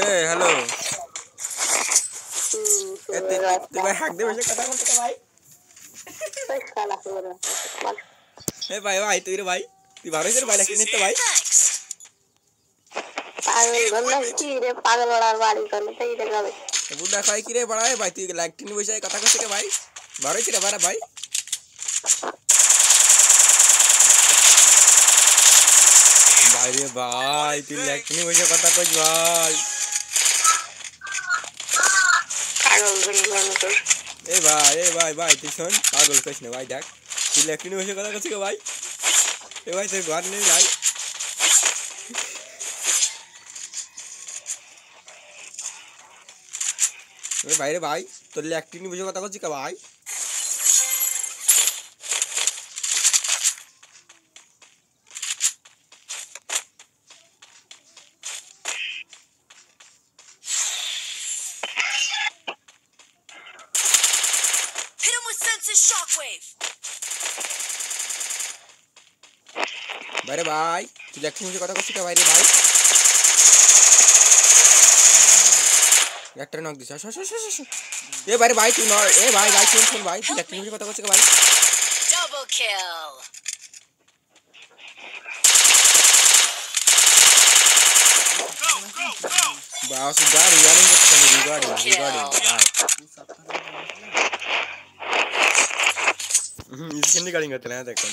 hello ए ते भाई हक दे वैसे कथा बोलते का भाई ए भाई तू रे भाई तू बारो से भाई लेकिन तो भाई पागल गन्ना की रे पागल वाला बाड़ी करने सही जगह पे बुड्ढा खाई की रे बड़ा है भाई तू लाइक तीन वैसे कथा करते के भाई बारो से रे बारा भाई भाई रे भाई तू लाइक तीन वैसे कथा कुछ भाई ए भाई तू सुन पागल कुछ नहीं भाई देख तू लाइक तीन वैसे कथा करते के भाई ए भाई तेरे घर नहीं भाई भाई रे भाई तो लाइक नहीं बुझे कथा करते के भाई भाई भाई तू लाइक मुझे कथा करते के भाई रे भाई एक्टर नॉक दिस ए भाई तू न ए भाई सुन भाई तू लाइक मुझे कथा करते के भाई डबल किल बस रिगार्डिंग इसके रिगार्डिंग करते हैं देखो